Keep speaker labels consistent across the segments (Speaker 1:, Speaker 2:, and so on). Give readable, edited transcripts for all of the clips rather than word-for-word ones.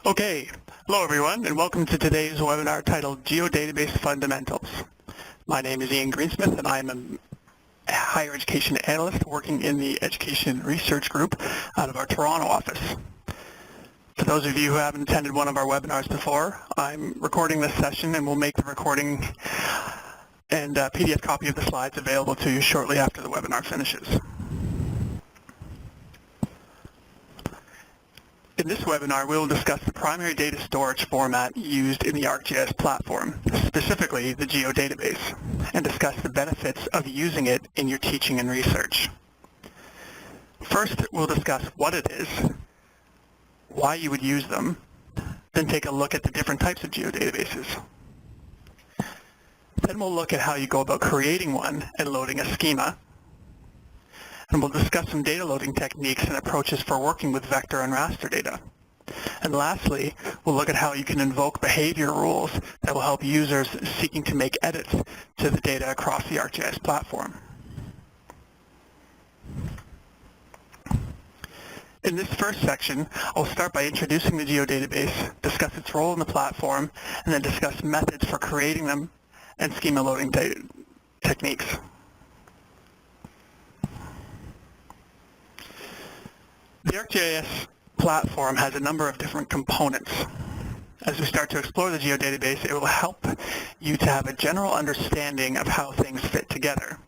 Speaker 1: Okay, hello everyone, and welcome to today's webinar titled Geodatabase Fundamentals. My name is Ian Greensmith, and I'm a higher education analyst working in the Education Research Group out of our Toronto office. For those of you who haven't attended one of our webinars before, I'm recording this session and we'll make the recording and a PDF copy of the slides available to you shortly after the webinar finishes. In this webinar, we will discuss the primary data storage format used in the ArcGIS platform, specifically the Geodatabase, and discuss the benefits of using it in your teaching and research. First, we'll discuss what it is, why you would use them, then take a look at the different types of geodatabases. Then we'll look at how you go about creating one and loading a schema. And we'll discuss some data loading techniques and approaches for working with vector and raster data. And lastly, we'll look at how you can invoke behavior rules that will help users seeking to make edits to the data across the ArcGIS platform. In this first section, I'll start by introducing the Geodatabase, discuss its role in the platform, and then discuss methods for creating them and schema loading techniques. The ArcGIS platform has a number of different components. As we start to explore the Geodatabase, it will help you to have a general understanding of how things fit together.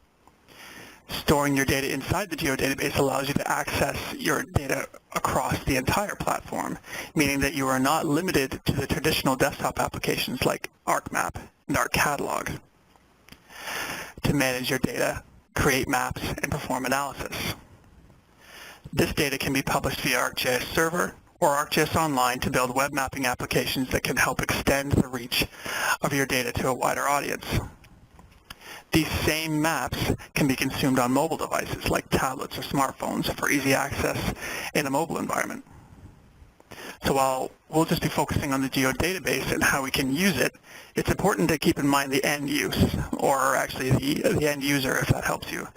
Speaker 1: Storing your data inside the Geodatabase allows you to access your data across the entire platform, meaning that you are not limited to the traditional desktop applications like ArcMap and ArcCatalog to manage your data, create maps, and perform analysis. This data can be published via ArcGIS Server or ArcGIS Online to build web mapping applications that can help extend the reach of your data to a wider audience. These same maps can be consumed on mobile devices like tablets or smartphones for easy access in a mobile environment. So while we'll just be focusing on the Geodatabase and how we can use it, it's important to keep in mind the end use, or actually the end user, if that helps you,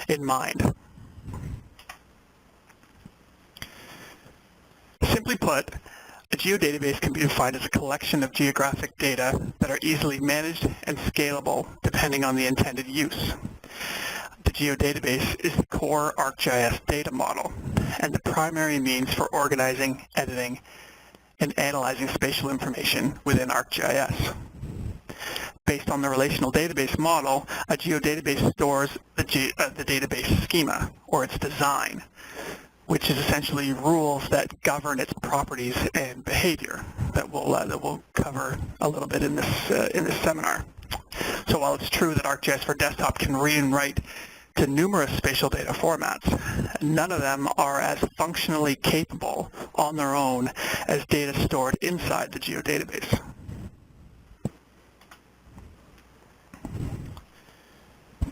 Speaker 1: in mind. Simply put, a geodatabase can be defined as a collection of geographic data that are easily managed and scalable depending on the intended use. The geodatabase is the core ArcGIS data model and the primary means for organizing, editing, and analyzing spatial information within ArcGIS. Based on the relational database model, a geodatabase stores the database schema, or its design, which is essentially rules that govern its properties and behavior that we'll cover a little bit in this seminar. So while it's true that ArcGIS for Desktop can read and write to numerous spatial data formats, none of them are as functionally capable on their own as data stored inside the Geodatabase.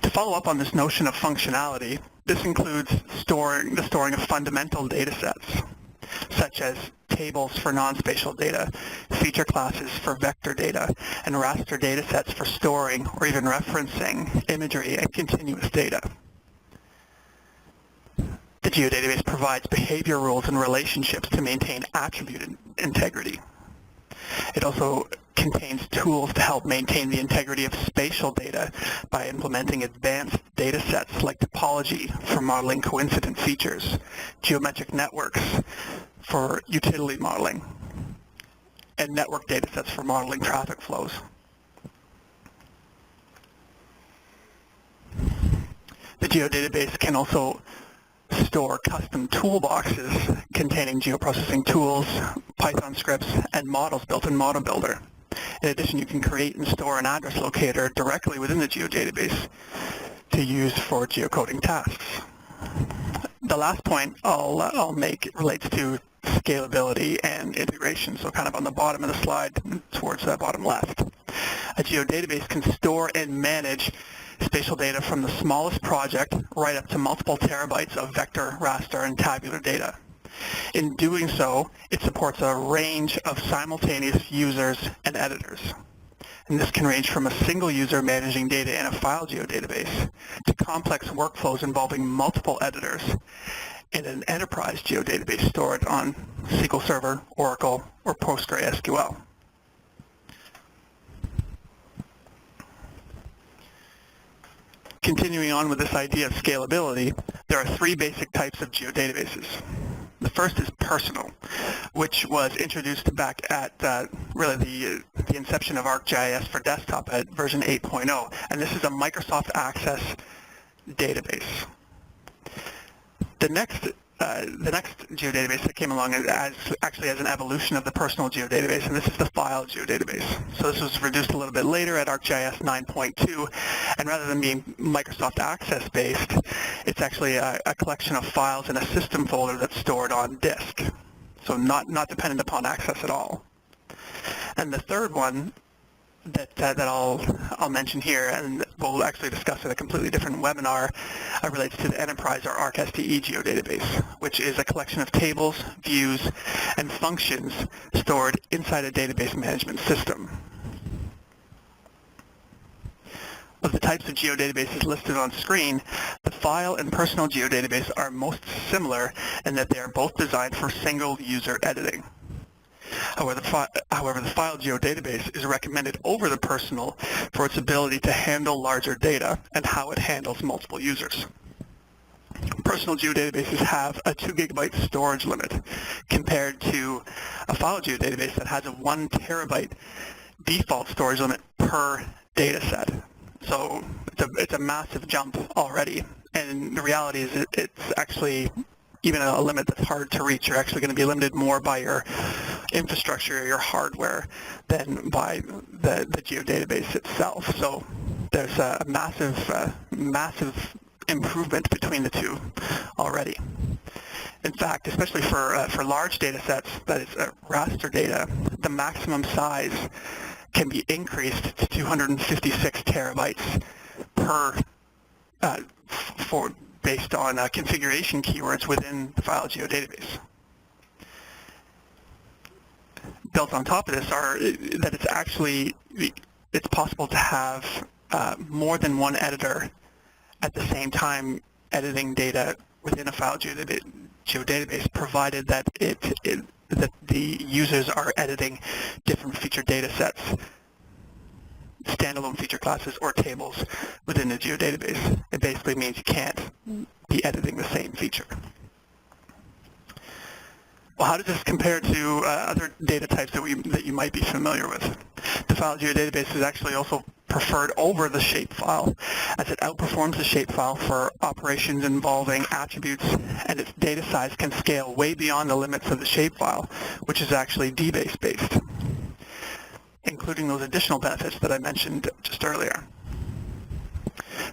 Speaker 1: To follow up on this notion of functionality, this includes the storing of fundamental data sets, such as tables for non-spatial data, feature classes for vector data, and raster data sets for storing or even referencing imagery and continuous data. The Geodatabase provides behavior rules and relationships to maintain attribute integrity. It also contains tools to help maintain the integrity of spatial data by implementing advanced data sets like topology for modeling coincident features, geometric networks for utility modeling, and network data sets for modeling traffic flows. The Geodatabase can also store custom toolboxes containing geoprocessing tools, Python scripts, and models built in Model Builder. In addition, you can create and store an address locator directly within the Geodatabase to use for geocoding tasks. The last point I'll make relates to scalability and integration, so kind of on the bottom of the slide towards the bottom left. A Geodatabase can store and manage spatial data from the smallest project right up to multiple terabytes of vector, raster, and tabular data. In doing so, it supports a range of simultaneous users and editors. And this can range from a single user managing data in a file geodatabase to complex workflows involving multiple editors in an enterprise geodatabase stored on SQL Server, Oracle, or PostgreSQL. Continuing on with this idea of scalability, there are three basic types of geodatabases. The first is personal, which was introduced back at really the inception of ArcGIS for desktop at version 8.0, and this is a Microsoft Access database. The next geodatabase that came along actually as an evolution of the personal geodatabase, and this is the file geodatabase. So this was reduced a little bit later at ArcGIS 9.2, and rather than being Microsoft Access based, it's actually a collection of files in a system folder that's stored on disk, so not dependent upon access at all. And the third one that I'll mention here, and we'll actually discuss in a completely different webinar, relates to the Enterprise or ArcSTE geodatabase, which is a collection of tables, views, and functions stored inside a database management system. Of the types of geodatabases listed on screen, the file and personal geodatabase are most similar in that they are both designed for single user editing. However, the file geodatabase is recommended over the personal for its ability to handle larger data and how it handles multiple users. Personal geodatabases have a 2 GB storage limit compared to a file geodatabase that has a 1 TB default storage limit per data set. So it's a massive jump already, and the reality is it's actually even a limit that's hard to reach. You're actually going to be limited more by your infrastructure, your hardware, than by the geodatabase itself. So there's a massive improvement between the two already. In fact, especially for large data sets, that is raster data, the maximum size can be increased to 256 terabytes based on configuration keywords within the file geodatabase. Built on top of this are that it's possible to have more than one editor at the same time editing data within a file geodatabase, provided that that the users are editing different feature data sets, standalone feature classes, or tables within the geodatabase. It basically means you can't be editing the same feature. Well, how does this compare to other data types that you might be familiar with? The file geodatabases is actually also preferred over the shapefile, as it outperforms the shapefile for operations involving attributes, and its data size can scale way beyond the limits of the shapefile, which is actually DBase based, including those additional benefits that I mentioned just earlier.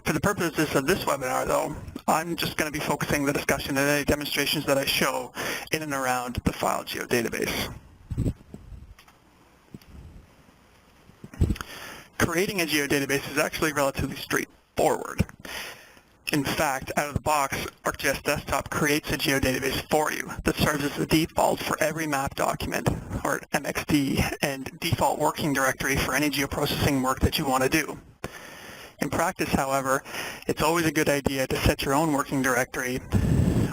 Speaker 1: For the purposes of this webinar, though, I'm just going to be focusing the discussion on any demonstrations that I show in and around the file geodatabase. Creating a geodatabase is actually relatively straightforward. In fact, out of the box, ArcGIS Desktop creates a geodatabase for you that serves as the default for every map document, or MXD, and default working directory for any geoprocessing work that you want to do. In practice, however, it's always a good idea to set your own working directory,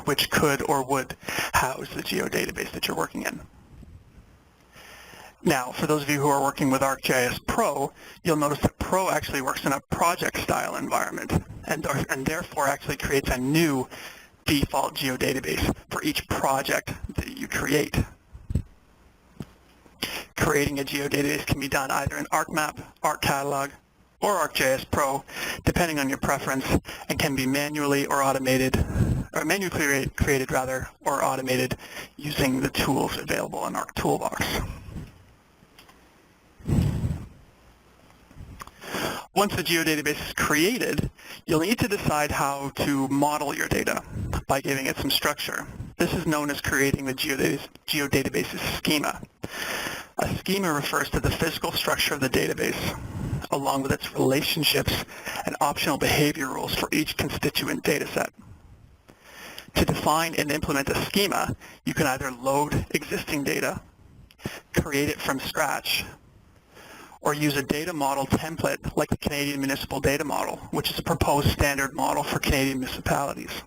Speaker 1: which could or would house the geodatabase that you're working in. Now, for those of you who are working with ArcGIS Pro, you'll notice that Pro actually works in a project-style environment, and therefore actually creates a new default geodatabase for each project that you create. Creating a geodatabase can be done either in ArcMap, ArcCatalog, or ArcGIS Pro, depending on your preference, and can be manually or automated, or manually created rather, or automated using the tools available in Arc Toolbox. Once the geodatabase is created, you'll need to decide how to model your data by giving it some structure. This is known as creating the geodatabase's schema. A schema refers to the physical structure of the database, along with its relationships and optional behavior rules for each constituent data set. To define and implement a schema, you can either load existing data, create it from scratch, or use a data model template like the Canadian Municipal Data Model, which is a proposed standard model for Canadian municipalities.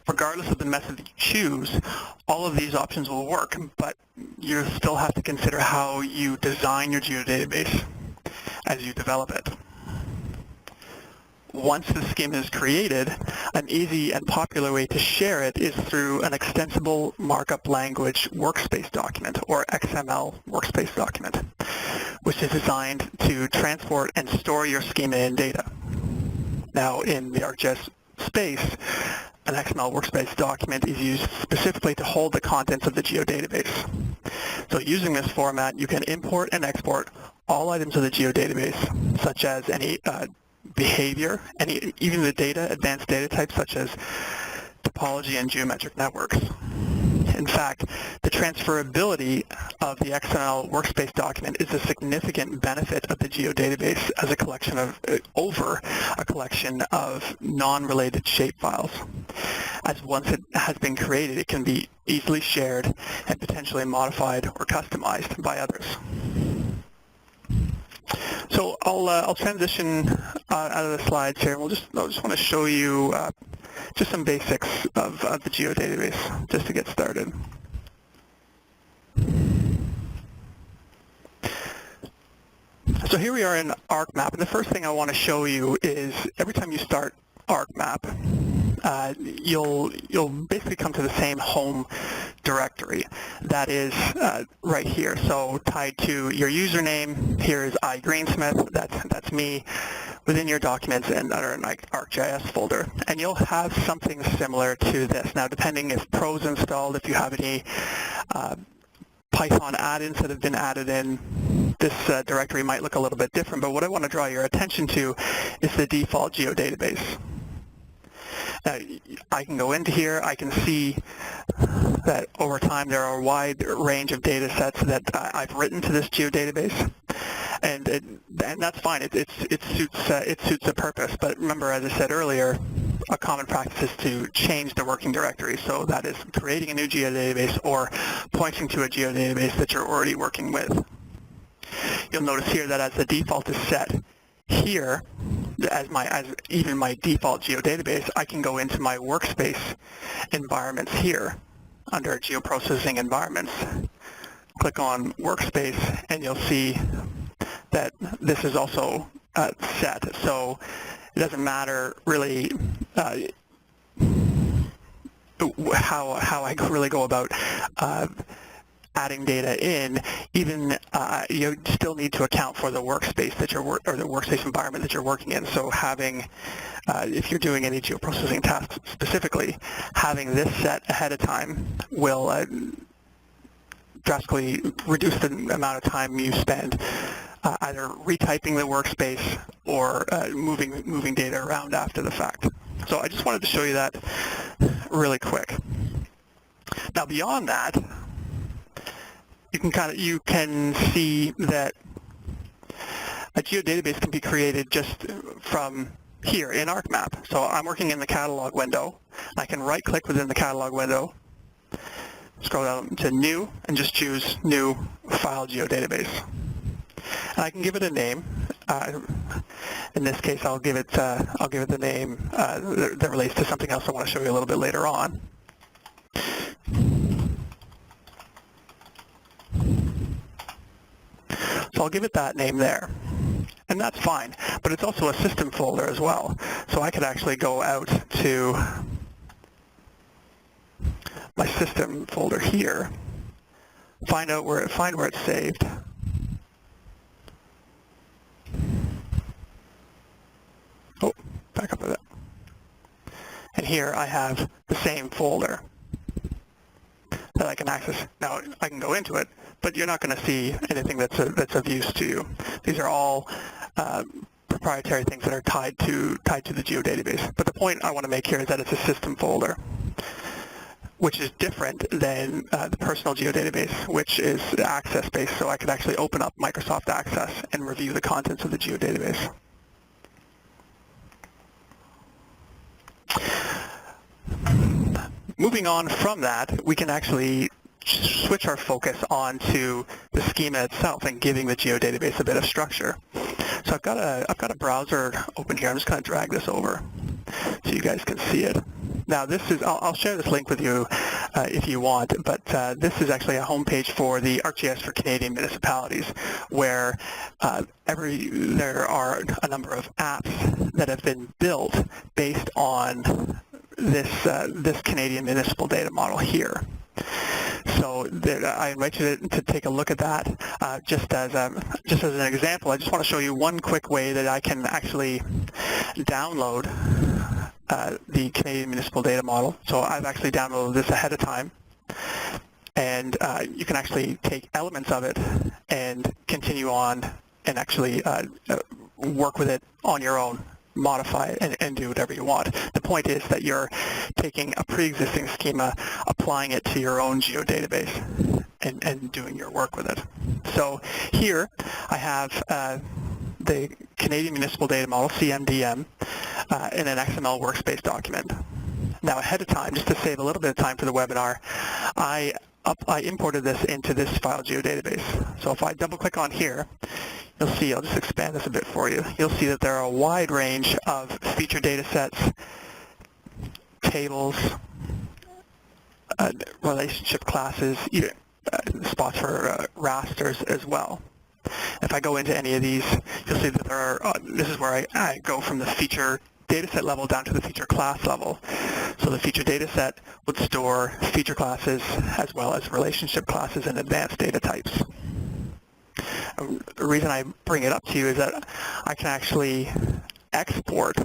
Speaker 1: Regardless of the method that you choose, all of these options will work, but you still have to consider how you design your geodatabase as you develop it. Once the schema is created, an easy and popular way to share it is through an extensible markup language workspace document, or XML workspace document, which is designed to transport and store your schema and data. Now, in the ArcGIS space, an XML workspace document is used specifically to hold the contents of the geodatabase. So using this format, you can import and export all items of the geodatabase, such as any behavior, even the data, advanced data types such as topology and geometric networks. In fact, the transferability of the XML workspace document is a significant benefit of the geodatabase as a collection of, over a collection of non-related shapefiles. As once it has been created, it can be easily shared and potentially modified or customized by others. So I'll transition out of the slides here. I just want to show you just some basics of the geodatabase just to get started. So here we are in ArcMap, and the first thing I want to show you is every time you start ArcMap, you'll basically come to the same home directory that is right here. So tied to your username, here is iGreensmith, that's me, within your documents and under an ArcGIS folder. And you'll have something similar to this. Now, depending if Pro's installed, if you have any Python add-ins that have been added in, this directory might look a little bit different. But what I want to draw your attention to is the default geodatabase. Now, I can go into here, I can see that over time there are a wide range of data sets that I've written to this geodatabase, and that's fine. It suits the purpose. But remember, as I said earlier, a common practice is to change the working directory. So that is creating a new geodatabase or pointing to a geodatabase that you're already working with. You'll notice here that as the default is set here, as even my default geodatabase, I can go into my workspace environments here under geoprocessing environments. Click on workspace, and you'll see that this is also set. So it doesn't matter really how I really go about adding data in. Even you still need to account for the workspace that or the workspace environment that you're working in. So having, if you're doing any geoprocessing tasks specifically, having this set ahead of time will drastically reduce the amount of time you spend either retyping the workspace or moving data around after the fact. So I just wanted to show you that really quick. Now, beyond that, you can see that a geodatabase can be created just from here in ArcMap. So I'm working in the catalog window. I can right-click within the catalog window, scroll down to New, and just choose New File Geodatabase. And I can give it a name. In this case, I'll give it the name that relates to something else I want to show you a little bit later on. So I'll give it that name there, and that's fine. But it's also a system folder as well. So I could actually go out to my system folder here, find where it's saved. Oh, back up a bit. And here I have the same folder that I can access. Now I can go into it, but you're not going to see anything that's of use to you. These are all proprietary things that are tied to the geodatabase. But the point I want to make here is that it's a system folder, which is different than the personal geodatabase, which is access-based. So I could actually open up Microsoft Access and review the contents of the geodatabase. Moving on from that, we can actually switch our focus onto the schema itself and giving the geodatabase a bit of structure. So I've got a browser open here. I'm just going to drag this over so you guys can see it. Now this is, I'll share this link with you if you want, but this is actually a homepage for the ArcGIS for Canadian municipalities, where there are a number of apps that have been built based on this Canadian municipal data model here. So I invite you to take a look at that. Just as an example, I just want to show you one quick way that I can actually download the Canadian municipal data model. So I've actually downloaded this ahead of time, and you can actually take elements of it and continue on and actually work with it on your own, modify it, and do whatever you want. The point is that you're taking a pre-existing schema, applying it to your own geodatabase, and doing your work with it. So here I have the Canadian Municipal Data Model, CMDM, in an XML workspace document. Now ahead of time, just to save a little bit of time for the webinar, I imported this into this file Geodatabase. So if I double click on here, you'll see, I'll just expand this a bit for you, you'll see that there are a wide range of feature data sets, tables, relationship classes, spots for rasters as well. If I go into any of these, you'll see that there are, this is where I go from the feature data set level down to the feature class level. So the feature data set would store feature classes as well as relationship classes and advanced data types. The reason I bring it up to you is that I can actually export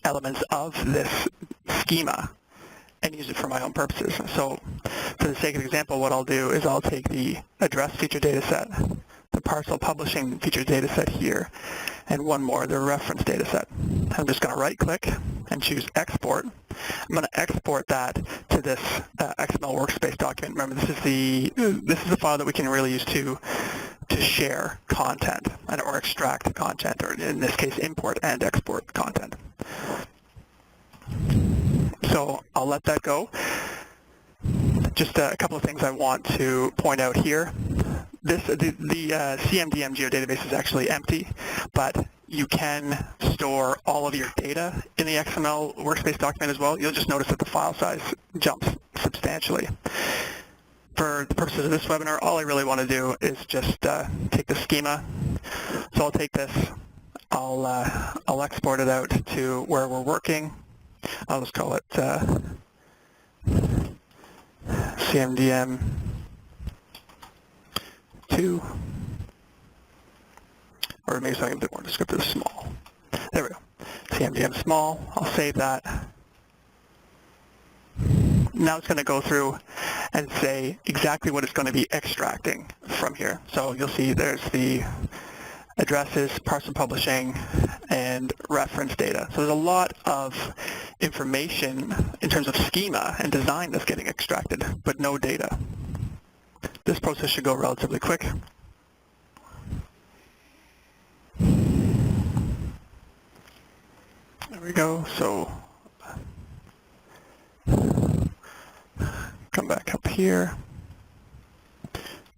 Speaker 1: elements of this schema and use it for my own purposes. So for the sake of example, what I'll do is I'll take the address feature data set, the parcel publishing feature data set here, and one more, the reference data set. I'm just going to right click and choose export. I'm going to export that to this XML workspace document. Remember, this is the file that we can really use to share content or extract content, or in this case import and export content. So I'll let that go. Just a couple of things I want to point out here. The CMDM geodatabase is actually empty, but you can store all of your data in the XML workspace document as well. You'll just notice that the file size jumps substantially. For the purposes of this webinar, all I really want to do is just take the schema. So I'll take this, I'll export it out to where we're working. I'll just call it CMDM 2, or maybe something a bit more descriptive, small. There we go. CMDM small. I'll save that. Now it's going to go through and say exactly what it's going to be extracting from here. So you'll see there's the addresses, parcel publishing, and reference data. So there's a lot of information in terms of schema and design that's getting extracted, but no data. This process should go relatively quick. There we go. So come back up here,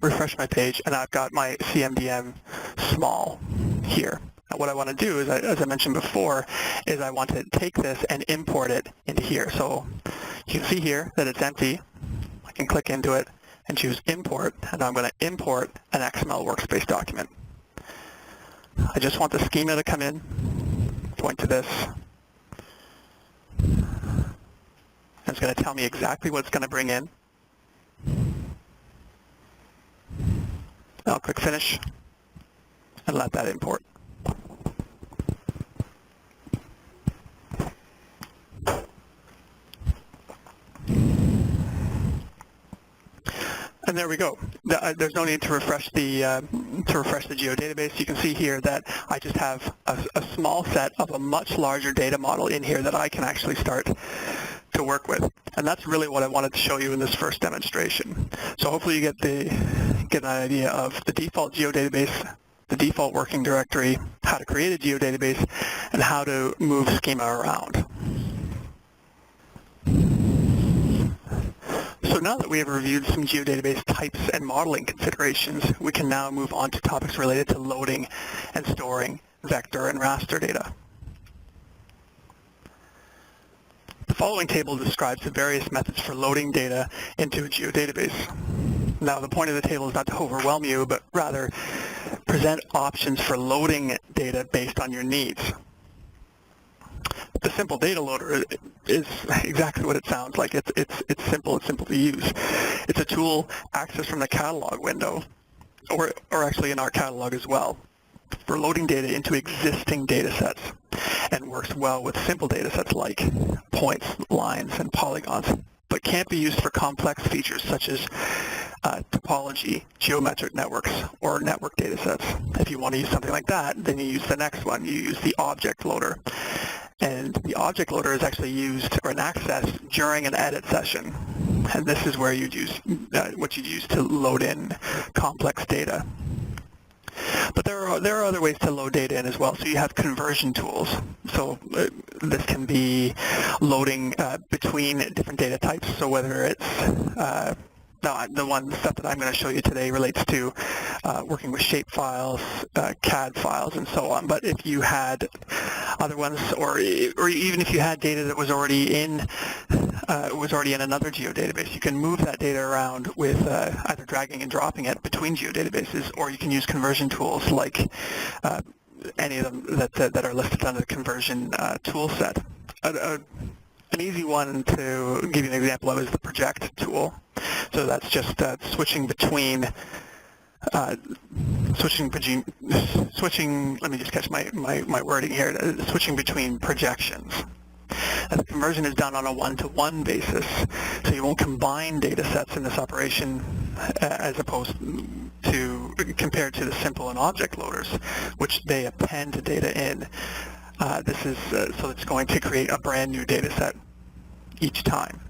Speaker 1: refresh my page, and I've got my CMDM small here. Now what I want to do is, as I mentioned before, is I want to take this and import it into here. So you can see here that it's empty. I can click into it and choose import, and I'm going to import an XML workspace document. I just want the schema to come in, point to this, and it's going to tell me exactly what it's going to bring in. I'll click finish and let that import. And there we go. There's no need to refresh the geodatabase. You can see here that I just have a small set of a much larger data model in here that I can actually start to work with. And that's really what I wanted to show you in this first demonstration. So hopefully you get an idea of the default geodatabase, the default working directory, how to create a geodatabase, and how to move schema around. So now that we have reviewed some geodatabase types and modeling considerations, we can now move on to topics related to loading and storing vector and raster data. The following table describes the various methods for loading data into a geodatabase. Now, the point of the table is not to overwhelm you, but rather present options for loading data based on your needs. The simple data loader is exactly what it sounds like. It's simple to use. It's a tool accessed from the catalog window, or actually in our catalog as well, for loading data into existing data sets, and works well with simple data sets like points, lines, and polygons, but can't be used for complex features such as topology, geometric networks, or network data sets. If you want to use something like that, then you use the next one. You use the object loader. And the object loader is actually used or accessed during an edit session. And this is where you'd use what you'd use to load in complex data. But there are other ways to load data in as well. So you have conversion tools. So this can be loading between different data types. So whether it's the one stuff that I'm going to show you today relates to working with shape files, CAD files, and so on. But if you had other ones, or even if you had data that was already in another geodatabase, you can move that data around with either dragging and dropping it between geodatabases, or you can use conversion tools like any of them that are listed under the conversion tool set. An easy one to give you an example of is the project tool. So that's just switching, let me just catch my wording here, switching between projections. And the conversion is done on a one-to-one basis, so you won't combine data sets in this operation as opposed to compared to the simple and object loaders, which they append data in. This is so it's going to create a brand new data set each time.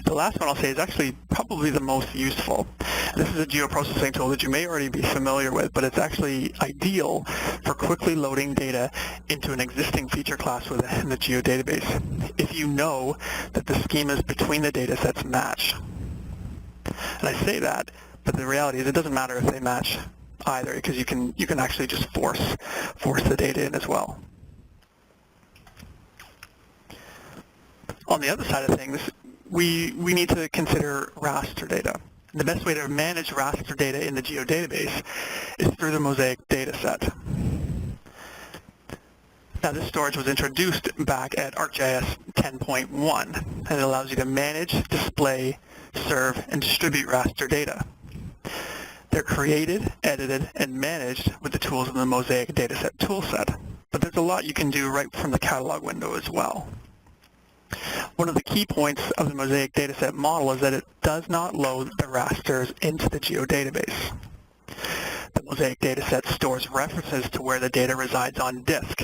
Speaker 1: The last one I'll say is actually probably the most useful. This is a geoprocessing tool that you may already be familiar with, but it's actually ideal for quickly loading data into an existing feature class within the geodatabase if you know that the schemas between the data sets match. And I say that, but the reality is it doesn't matter if they match either, because you can actually just force the data in as well. On the other side of things, we need to consider raster data. The best way to manage raster data in the geodatabase is through the Mosaic dataset. Now, this storage was introduced back at ArcGIS 10.1, and it allows you to manage, display, serve, and distribute raster data. They're created, edited, and managed with the tools in the Mosaic dataset toolset, but there's a lot you can do right from the catalog window as well. One of the key points of the Mosaic dataset model is that it does not load the rasters into the geodatabase. The Mosaic dataset stores references to where the data resides on disk,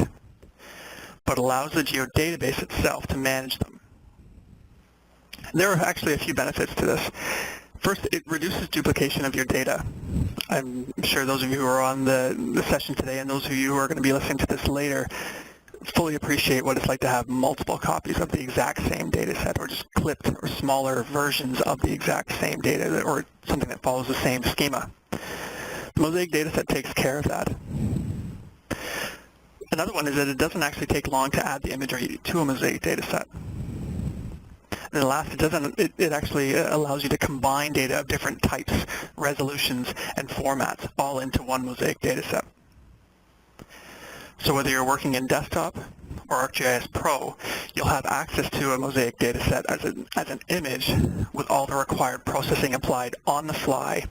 Speaker 1: but allows the geodatabase itself to manage them. There are actually a few benefits to this. First, it reduces duplication of your data. I'm sure those of you who are on the session today and those of you who are going to be listening to this later fully appreciate what it's like to have multiple copies of the exact same data set, or just clipped or smaller versions of the exact same data, or something that follows the same schema. The Mosaic dataset takes care of that. Another one is that it doesn't actually take long to add the imagery to a Mosaic dataset. And the last, it actually allows you to combine data of different types, resolutions, and formats all into one Mosaic dataset. So whether you're working in desktop or ArcGIS Pro, you'll have access to a Mosaic dataset as an image with all the required processing applied on the fly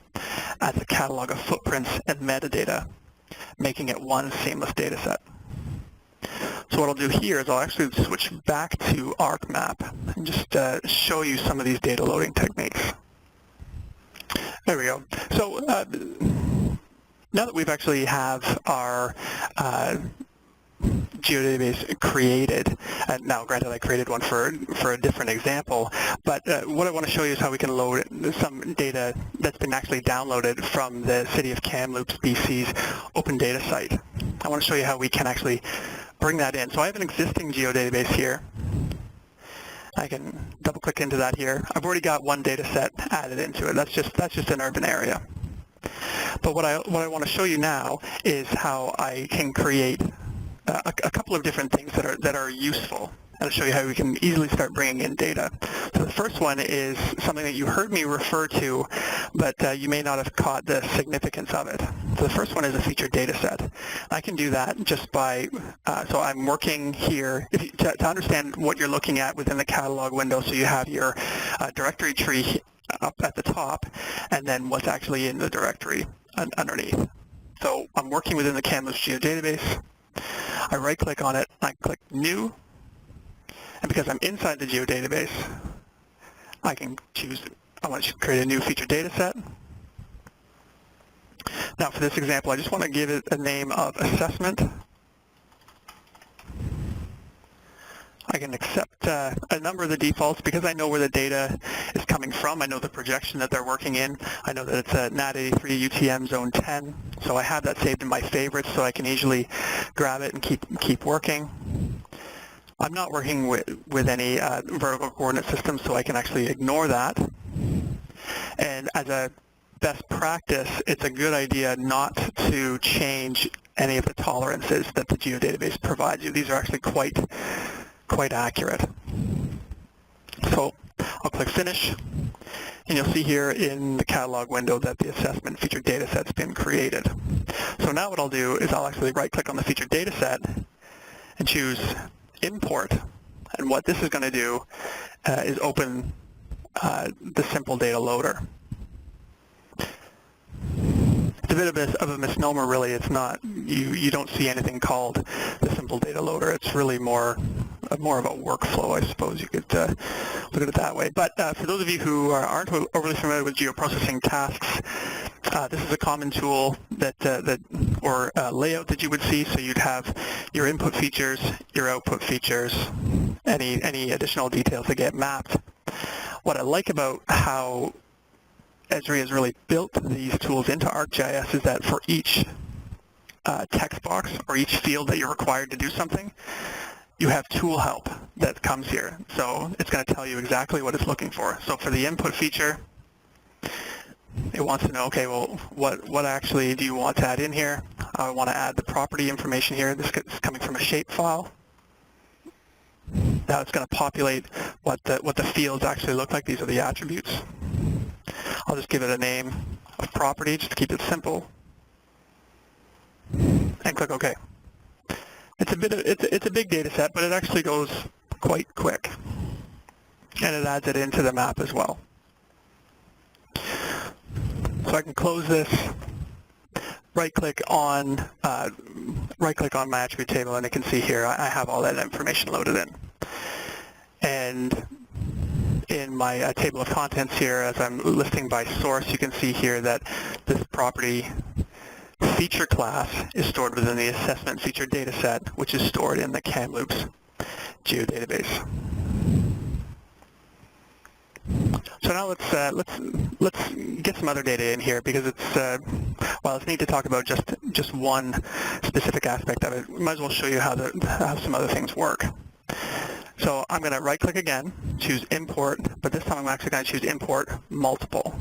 Speaker 1: as a catalog of footprints and metadata, making it one seamless dataset. So what I'll do here is I'll actually switch back to ArcMap and just show you some of these data loading techniques. There we go. So now that we've actually have our geodatabase created, now granted I created one for a different example, but what I want to show you is how we can load some data that's been actually downloaded from the City of Kamloops, BC's open data site. I want to show you how we can actually bring that in. So I have an existing geodatabase here. I can double click into that here. I've already got one data set added into it. That's just an urban area. But what I want to show you now is how I can create a couple of different things that are useful and I'll show you how we can easily start bringing in data. So the first one is something that you heard me refer to, but you may not have caught the significance of it. So the first one is a featured data set. I can do that just by, so I'm working here to understand what you're looking at within the catalog window. So you have your directory tree up at the top, and then what's actually in the directory underneath. So I'm working within the Kamloops Geodatabase. I right-click on it, I click New, and because I'm inside the Geodatabase, I can choose, I want to create a new featured data set. Now for this example, I just want to give it a name of Assessment. I can accept a number of the defaults because I know where the data is coming from. I know the projection that they're working in. I know that it's a NAT83 UTM Zone 10, so I have that saved in my favorites so I can easily grab it and keep working. I'm not working with any vertical coordinate system, so I can actually ignore that. And as a best practice, it's a good idea not to change any of the tolerances that the Geodatabase provides you. These are actually quite accurate. So I'll click Finish, and you'll see here in the catalog window that the assessment featured data set's been created. So now what I'll do is I'll actually right-click on the featured data set and choose Import. And what this is going to do is open the simple data loader. It's a bit of a misnomer, really. It's not, you don't see anything called the simple data loader. It's really more of a workflow, I suppose you could look at it that way. But for those of you who aren't overly familiar with geoprocessing tasks, this is a common tool or layout that you would see. So you'd have your input features, your output features, any additional details that get mapped. What I like about how Esri has really built these tools into ArcGIS is that for each text box or each field that you're required to do something, you have tool help that comes here. So it's going to tell you exactly what it's looking for. So for the input feature, it wants to know, okay, well, what actually do you want to add in here? I want to add the property information here. This is coming from a shape file. Now it's going to populate what the fields actually look like. These are the attributes. I'll just give it a name of property just to keep it simple, and click OK. It's a big data set, but it actually goes quite quick, and it adds it into the map as well. So I can close this, right-click on my attribute table, and you can see here I have all that information loaded in. And in my table of contents here, as I'm listing by source, you can see here that this property feature class is stored within the assessment feature data set, which is stored in the Kamloops Geodatabase. So now let's get some other data in here, because it's while it's neat to talk about just one specific aspect of it, we might as well show you how some other things work. So I'm going to right-click again, choose Import, but this time I'm actually going to choose Import Multiple.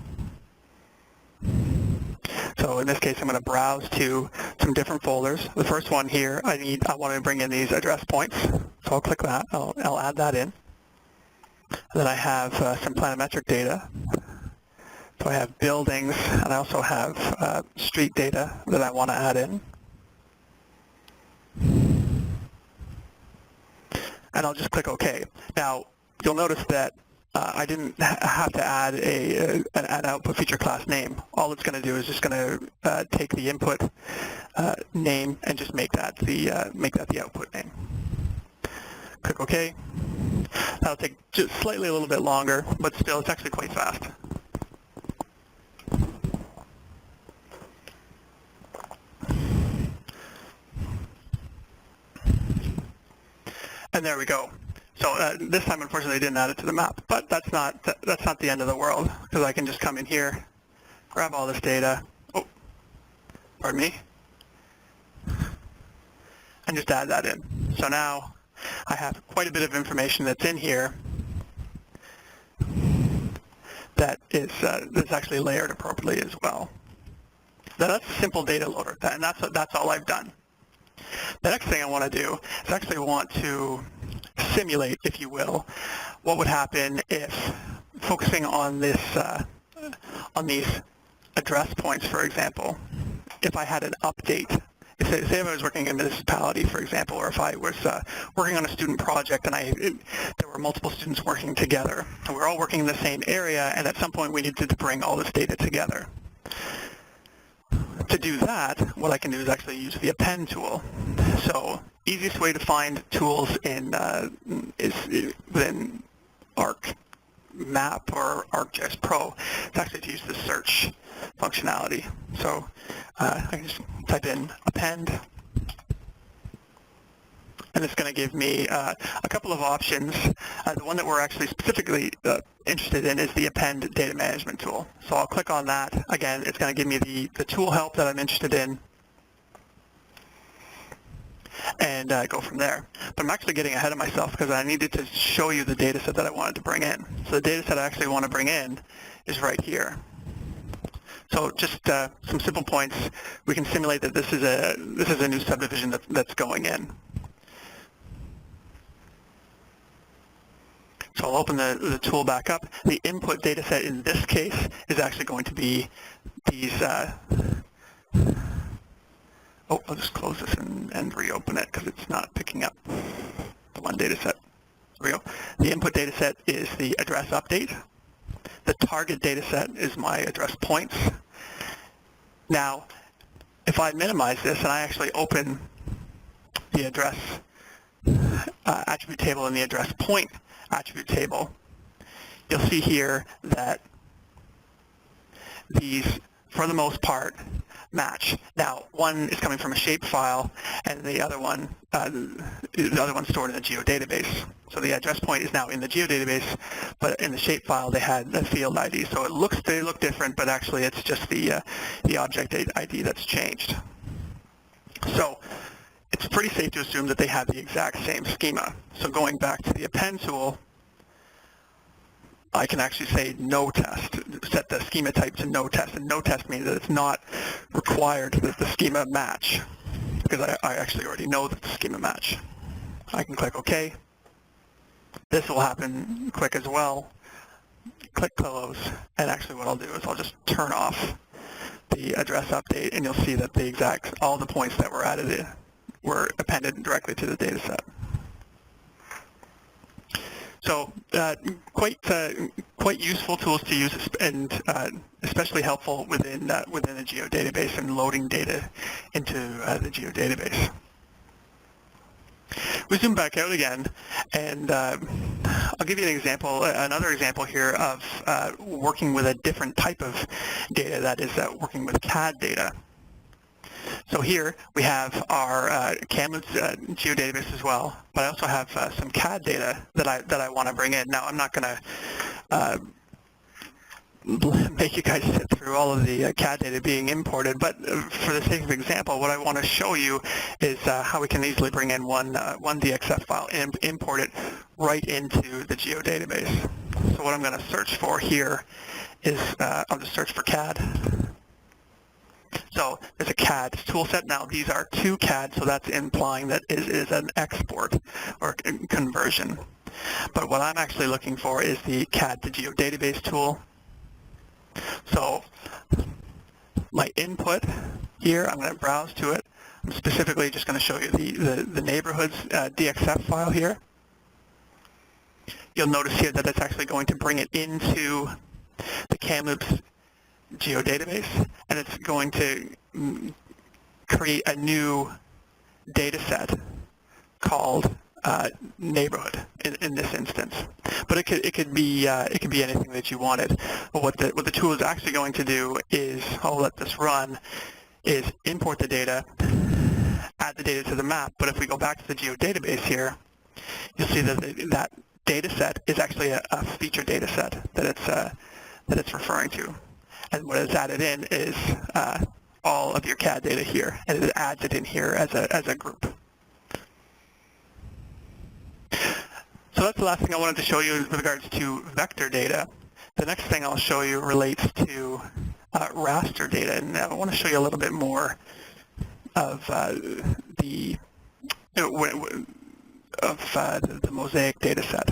Speaker 1: So in this case, I'm going to browse to some different folders. The first one here, I want to bring in these address points, so I'll click that. I'll add that in. And then I have some planimetric data. So I have buildings, and I also have street data that I want to add in. And I'll just click OK. Now, you'll notice that I didn't have to add an output feature class name. All it's going to do is just going to take the input name and just make that the output name. Click OK. That'll take just slightly a little bit longer, but still, it's actually quite fast. And there we go. So this time, unfortunately, I didn't add it to the map, but that's not the end of the world, because I can just come in here, grab all this data. Oh, pardon me, and just add that in. So now I have quite a bit of information that's in here that is that's actually layered appropriately as well. Now that's a simple data loader, and that's all I've done. The next thing I want to do is actually want to simulate, if you will, what would happen if focusing on this, on these address points, for example, if I had an update. Say if I was working in a municipality, for example, or if I was working on a student project and there were multiple students working together, and we're all working in the same area, and at some point we needed to bring all this data together. To do that, what I can do is actually use the append tool. So easiest way to find tools in is within ArcMap or ArcGIS Pro. It's actually to use the search functionality. So I can just type in append, and it's going to give me a couple of options. The one that we're actually specifically interested in is the append data management tool. So I'll click on that. Again, it's going to give me the tool help that I'm interested in, and go from there. But I'm actually getting ahead of myself because I needed to show you the data set that I wanted to bring in. So the data set I actually want to bring in is right here. So just some simple points. We can simulate that this is a new subdivision that's going in. So I'll open the tool back up. The input data set in this case is actually going to be these. Oh, I'll just close this and reopen it because it's not picking up the one data set. There we go. The input data set is the address update. The target data set is my address points. Now, if I minimize this and I actually open the address attribute table and the address point attribute table, you'll see here that these, for the most part, match. Now, one is coming from a shape file, and the other one stored in the Geodatabase. So the address point is now in the Geodatabase, but in the shape file they had the field ID. So they look different, but actually it's just the object ID that's changed. So it's pretty safe to assume that they have the exact same schema. So going back to the append tool, I can actually say no test, set the schema type to no test, and no test means that it's not required that the schema match, because I actually already know that the schema match. I can click OK. This will happen quick as well. Click close, and actually what I'll do is I'll just turn off the address update, and you'll see that all the points that were added in were appended directly to the data set. So quite useful tools to use, and especially helpful within a geodatabase and loading data into the geodatabase. We zoom back out again, and I'll give you an example, another example here of working with a different type of data, that is working with CAD data. So here we have our Kamloops geodatabase as well, but I also have some CAD data that I want to bring in. Now I'm not going to make you guys sit through all of the CAD data being imported, but for the sake of example, what I want to show you is how we can easily bring in one DXF file and import it right into the Geodatabase. So what I'm going to search for here is I'll just search for CAD. So there's a CAD toolset. Now these are two CAD, so that's implying that it is an export or conversion. But what I'm actually looking for is the CAD to Geodatabase tool. So my input here, I'm going to browse to it. I'm specifically just going to show you the neighborhoods DXF file here. You'll notice here that it's actually going to bring it into the Kamloops Geodatabase, and it's going to create a new data set called neighborhood in this instance. But it could be anything that you wanted. But what the tool is actually going to do is, I'll let this run, is import the data, add the data to the map. But if we go back to the Geodatabase here, you'll see that that data set is actually a feature data set that it's referring to. And what is added in is all of your CAD data here, and it adds it in here as a group. So that's the last thing I wanted to show you with regards to vector data. The next thing I'll show you relates to raster data, and I want to show you a little bit more of the Mosaic data set.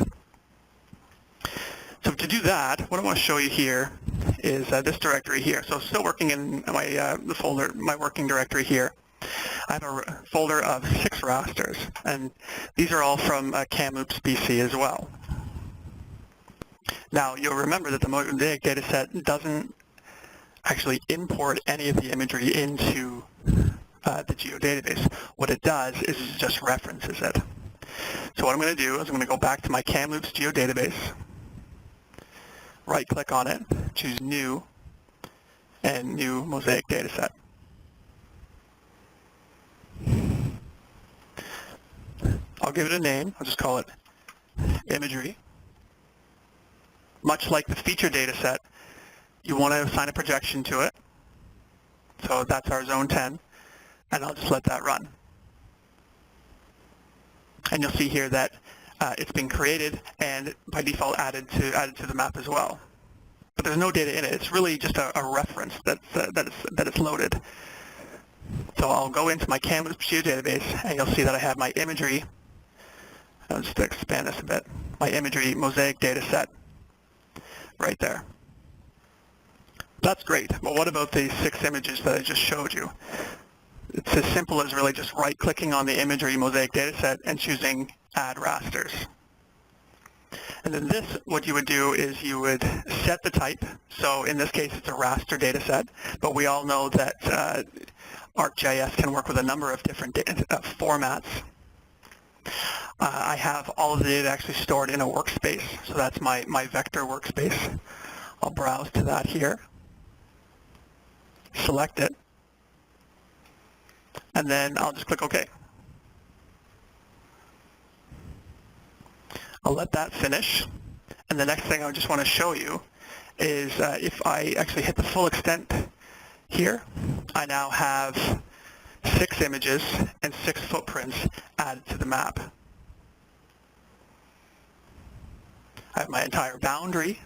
Speaker 1: So to do that, what I want to show you here is this directory here. So still working in the folder, my working directory here. I have a folder of 6 rasters, and these are all from Kamloops, BC as well. Now, you'll remember that the Mosaic data set doesn't actually import any of the imagery into the Geodatabase. What it does is it just references it. So what I'm going to do is I'm going to go back to my Kamloops Geodatabase, right-click on it, choose New, and New Mosaic Dataset. I'll give it a name. I'll just call it Imagery. Much like the feature dataset, you want to assign a projection to it. So that's our Zone 10, and I'll just let that run. And you'll see here that it's been created and by default added to the map as well. But there's no data in it. It's really just a reference that it's loaded. So I'll go into my Kamloops Geodatabase, and you'll see that I have my imagery. I'll just expand this a bit. My imagery Mosaic data set right there. That's great. But what about the 6 images that I just showed you? It's as simple as really just right-clicking on the imagery Mosaic dataset and choosing Add Rasters. And then this, what you would do is you would set the type. So in this case, it's a raster dataset, but we all know that ArcGIS can work with a number of different formats. I have all of the data actually stored in a workspace, so that's my vector workspace. I'll browse to that here, select it, and then I'll just click OK. I'll let that finish, and the next thing I just want to show you is if I actually hit the full extent here, I now have 6 images and 6 footprints added to the map. I have my entire boundary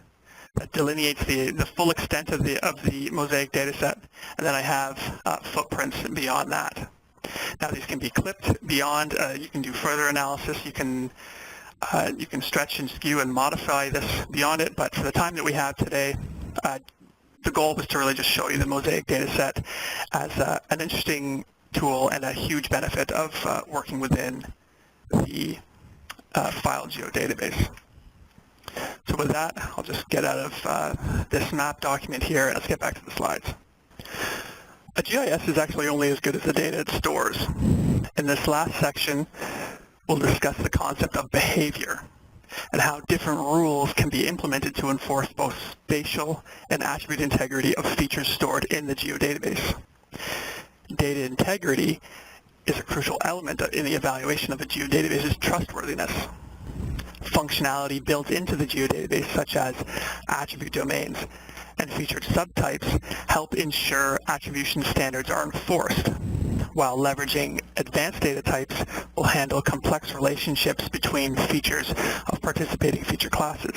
Speaker 1: that delineates the full extent of the Mosaic dataset, and then I have footprints beyond that. Now these can be clipped beyond. You can do further analysis. You can stretch and skew and modify this beyond it, but for the time that we have today, the goal was to really just show you the Mosaic dataset as an interesting tool and a huge benefit of working within the file geodatabase. So with that, I'll just get out of this map document here, and let's get back to the slides. A GIS is actually only as good as the data it stores. In this last section, we'll discuss the concept of behavior and how different rules can be implemented to enforce both spatial and attribute integrity of features stored in the geodatabase. Data integrity is a crucial element in the evaluation of a geodatabase's trustworthiness. Functionality built into the geodatabase, such as attribute domains and featured subtypes, help ensure attribution standards are enforced, while leveraging advanced data types will handle complex relationships between features of participating feature classes.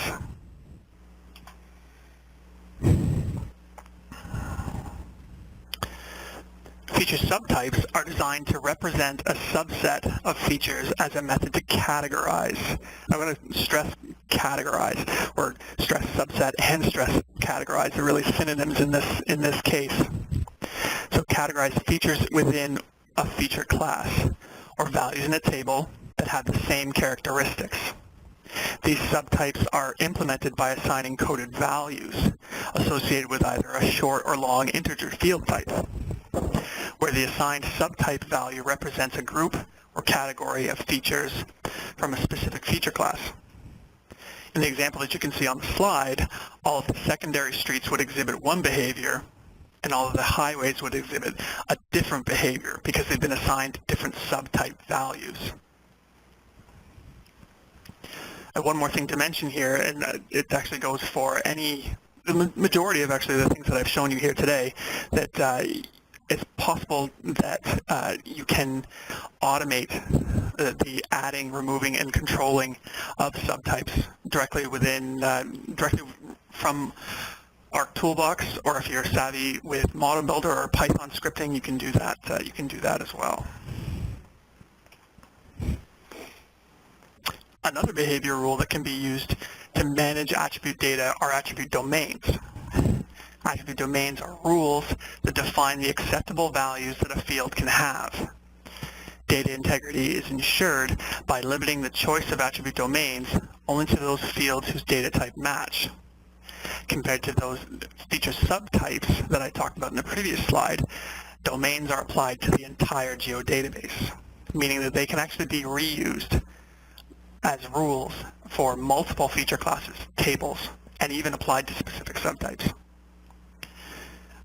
Speaker 1: Feature subtypes are designed to represent a subset of features as a method to categorize. I'm going to stress categorize, or stress subset and stress categorize are really synonyms in this case. So categorize features within a feature class or values in a table that have the same characteristics. These subtypes are implemented by assigning coded values associated with either a short or long integer field type, where the assigned subtype value represents a group or category of features from a specific feature class. In the example that you can see on the slide, all of the secondary streets would exhibit one behavior, and all of the highways would exhibit a different behavior because they've been assigned different subtype values. And one more thing to mention here, and it actually goes for the majority of actually the things that I've shown you here today, that it's possible that you can automate the adding, removing, and controlling of subtypes directly from Arc Toolbox, or if you're savvy with Model Builder or Python scripting, you can do that. You can do that as well. Another behavior rule that can be used to manage attribute data are attribute domains. Attribute domains are rules that define the acceptable values that a field can have. Data integrity is ensured by limiting the choice of attribute domains only to those fields whose data type match. Compared to those feature subtypes that I talked about in the previous slide, domains are applied to the entire geodatabase, meaning that they can actually be reused as rules for multiple feature classes, tables, and even applied to specific subtypes.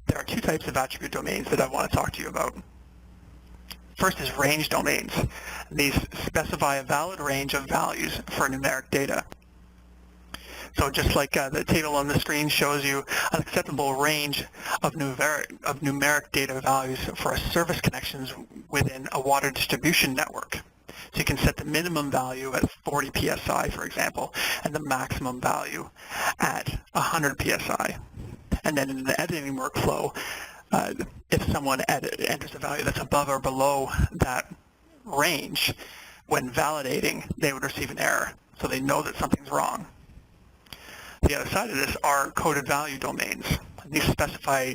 Speaker 1: There are two types of attribute domains that I want to talk to you about. First is range domains. These specify a valid range of values for numeric data. So just like the table on the screen shows you an acceptable range of numeric data values for service connections within a water distribution network. So you can set the minimum value at 40 psi, for example, and the maximum value at 100 psi. And then in the editing workflow, if someone enters a value that's above or below that range, when validating, they would receive an error. So they know that something's wrong. The other side of this are coded value domains. These specify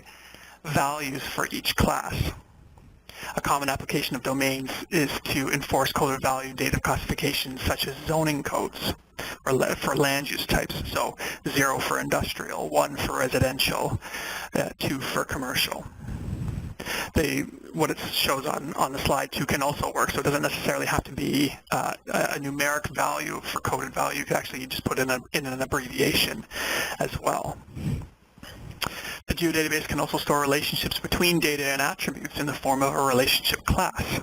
Speaker 1: values for each class. A common application of domains is to enforce coded value data classifications such as zoning codes or for land use types. So 0 for industrial, 1 for residential, 2 for commercial. What it shows on the slide too can also work, so it doesn't necessarily have to be a numeric value for coded value. You can actually just put in an abbreviation as well. The geodatabase can also store relationships between data and attributes in the form of a relationship class.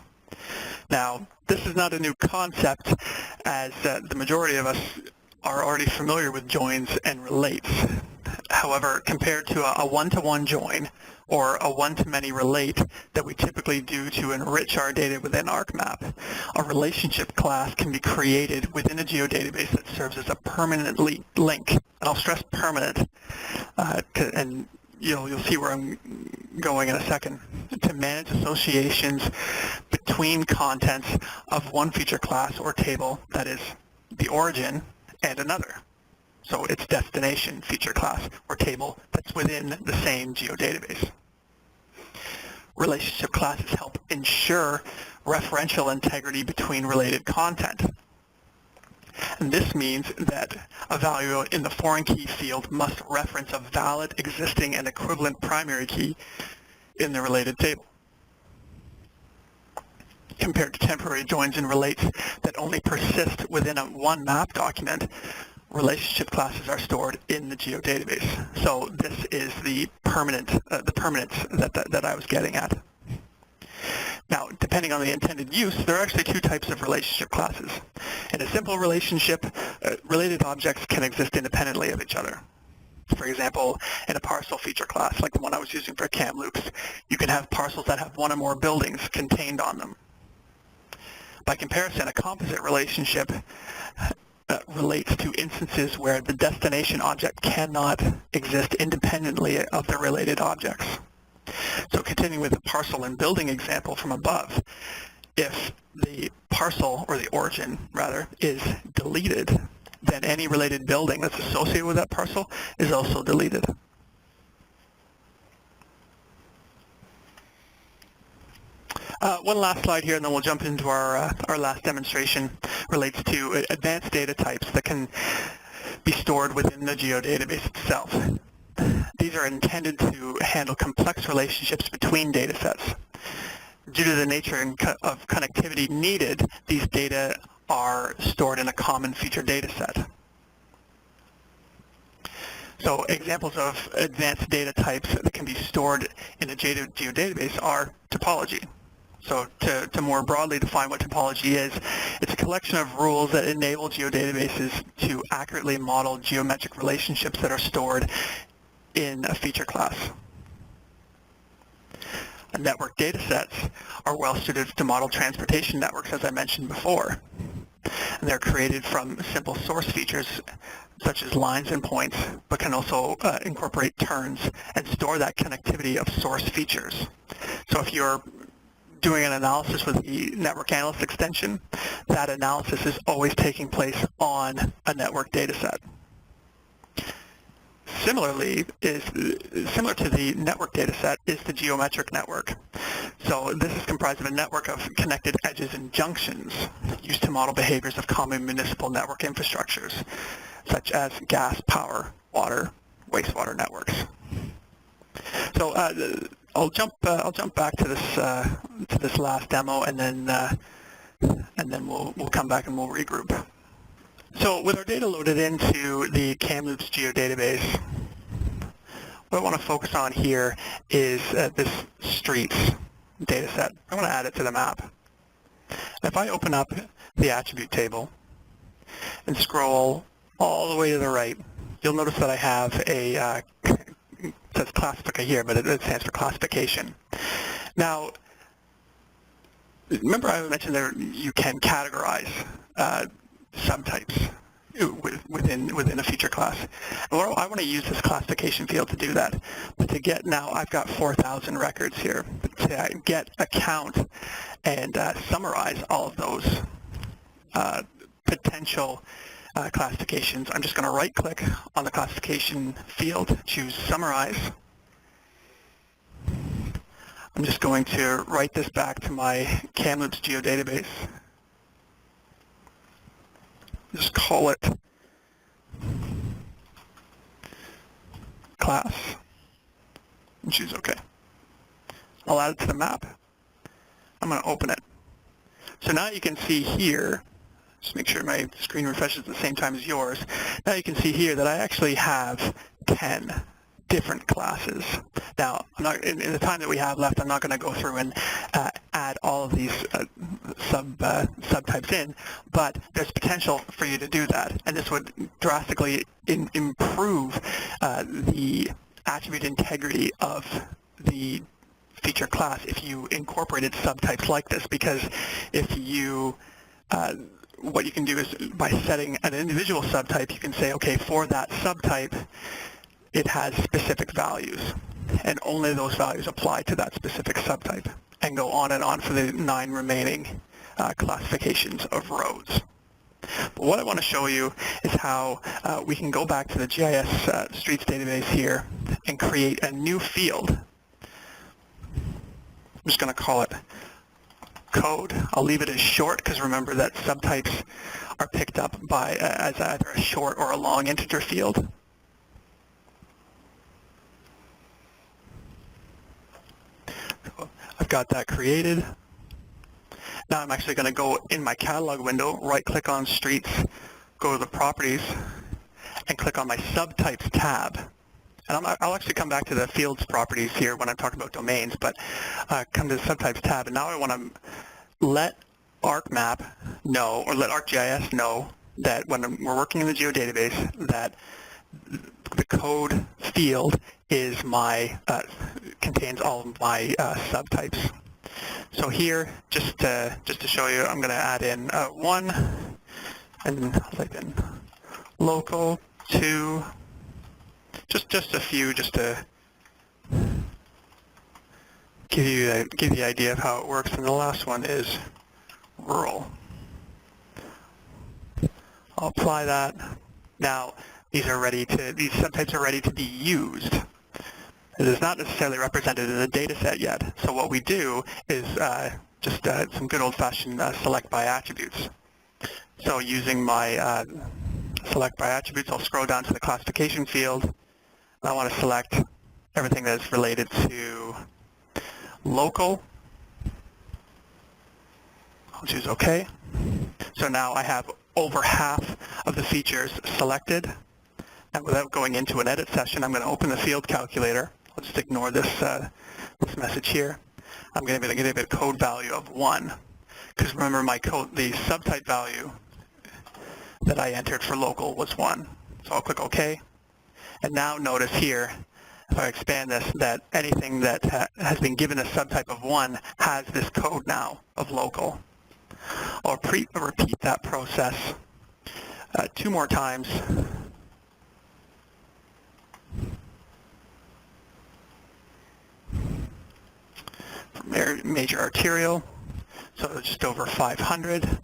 Speaker 1: Now, this is not a new concept, as the majority of us are already familiar with joins and relates. However, compared to a one-to-one join or a one-to-many relate that we typically do to enrich our data within ArcMap, a relationship class can be created within a geodatabase that serves as a permanent link. And I'll stress permanent, and you'll see where I'm going in a second, to manage associations between contents of one feature class or table, that is the origin, and another. So its destination feature class or table that's within the same geodatabase. Relationship classes help ensure referential integrity between related content. And this means that a value in the foreign key field must reference a valid existing and equivalent primary key in the related table, compared to temporary joins and relates that only persist within one map document. Relationship classes are stored in the geodatabase. So this is the permanence that I was getting at. Now, depending on the intended use, there are actually two types of relationship classes. In a simple relationship, related objects can exist independently of each other. For example, in a parcel feature class, like the one I was using for Kamloops, you can have parcels that have one or more buildings contained on them. By comparison, a composite relationship relates to instances where the destination object cannot exist independently of the related objects. So continuing with the parcel and building example from above, if the parcel, or the origin rather, is deleted, then any related building that's associated with that parcel is also deleted. One last slide here, and then we'll jump into our last demonstration. Relates to advanced data types that can be stored within the geodatabase itself. These are intended to handle complex relationships between data sets. Due to the nature of connectivity needed, these data are stored in a common feature data set. So examples of advanced data types that can be stored in a geodatabase are topology. So to more broadly define what topology is, it's a collection of rules that enable geodatabases to accurately model geometric relationships that are stored in a feature class. Network data sets are well suited to model transportation networks, as I mentioned before. And they're created from simple source features such as lines and points, but can also incorporate turns and store that connectivity of source features. So if you're doing an analysis with the Network Analyst extension, that analysis is always taking place on a network data set. Similarly, similar to the network data set is the geometric network. So this is comprised of a network of connected edges and junctions used to model behaviors of common municipal network infrastructures, such as gas, power, water, wastewater networks. So I'll jump back to this last demo, and then we'll come back and we'll regroup. So with our data loaded into the Kamloops Geodatabase, what I want to focus on here is this streets data set. I want to add it to the map. If I open up the attribute table and scroll all the way to the right, you'll notice that I have a, it says classification here, but it stands for classification. Now, remember I mentioned there you can categorize subtypes within a feature class. And I want to use this classification field to do that. But to get now, I've got 4,000 records here. But to get a count and summarize all of those potential classifications, I'm just going to right-click on the classification field, choose Summarize. I'm just going to write this back to my Kamloops Geodatabase. Just call it class and choose OK. I'll add it to the map. I'm going to open it. So now you can see here, just make sure my screen refreshes at the same time as yours. Now you can see here that I actually have 10 different classes. Now, in the time that we have left, I'm not going to go through and add all of these subtypes in, but there's potential for you to do that, and this would drastically improve the attribute integrity of the feature class if you incorporated subtypes like this, because if you what you can do is by setting an individual subtype, you can say, okay, for that subtype, it has specific values, and only those values apply to that specific subtype, and go on and on for the 9 remaining classifications of roads. But what I want to show you is how we can go back to the GIS Streets database here and create a new field. I'm just going to call it code. I'll leave it as short because remember that subtypes are picked up by as either a short or a long integer field. So I've got that created. Now I'm actually going to go in my catalog window, right-click on Streets, go to the Properties, and click on my Subtypes tab. And I'll actually come back to the Fields properties here when I'm talking about domains, but come to the Subtypes tab, and now I want to let ArcMap know, or let ArcGIS know that when we're working in the Geodatabase, that the code field is my contains all of my subtypes. So here, just to show you, I'm going to add in 1, and I'll type in local 2, just a few, just to give you the idea of how it works. And the last one is rural. I'll apply that. Now these subtypes are ready to be used. It is not necessarily represented in the data set yet. So what we do is just some good old-fashioned select by attributes. So using my select by attributes, I'll scroll down to the classification field. And I want to select everything that is related to local. I'll choose OK. So now I have over half of the features selected. And without going into an edit session, I'm going to open the field calculator. I'll just ignore this message here. I'm going to give it a code value of 1, because remember the subtype value that I entered for local was 1. So I'll click OK. And now notice here, if I expand this, that anything that has been given a subtype of 1 has this code now of local. I'll repeat that process 2 more times. major arterial, so just over 500.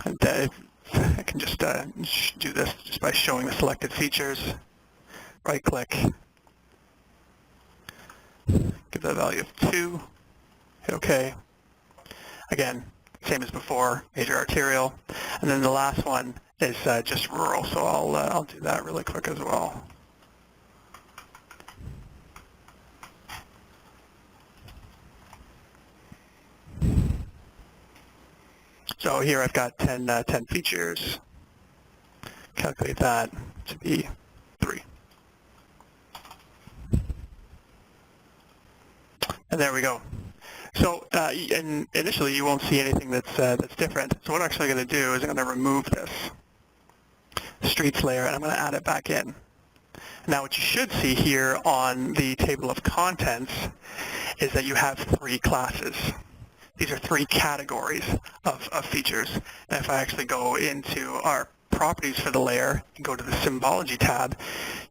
Speaker 1: And I can just do this just by showing the selected features. Right click, give that a value of 2, hit OK. Again, same as before, major arterial. And then the last one is just rural, so I'll do that really quick as well. So here I've got 10 features. Calculate that to be 3. And there we go. So and initially you won't see anything that's different. So what I'm actually going to do is I'm going to remove this streets layer and I'm going to add it back in. Now what you should see here on the table of contents is that you have 3 classes. These are 3 categories of features. And if I actually go into our properties for the layer and go to the symbology tab,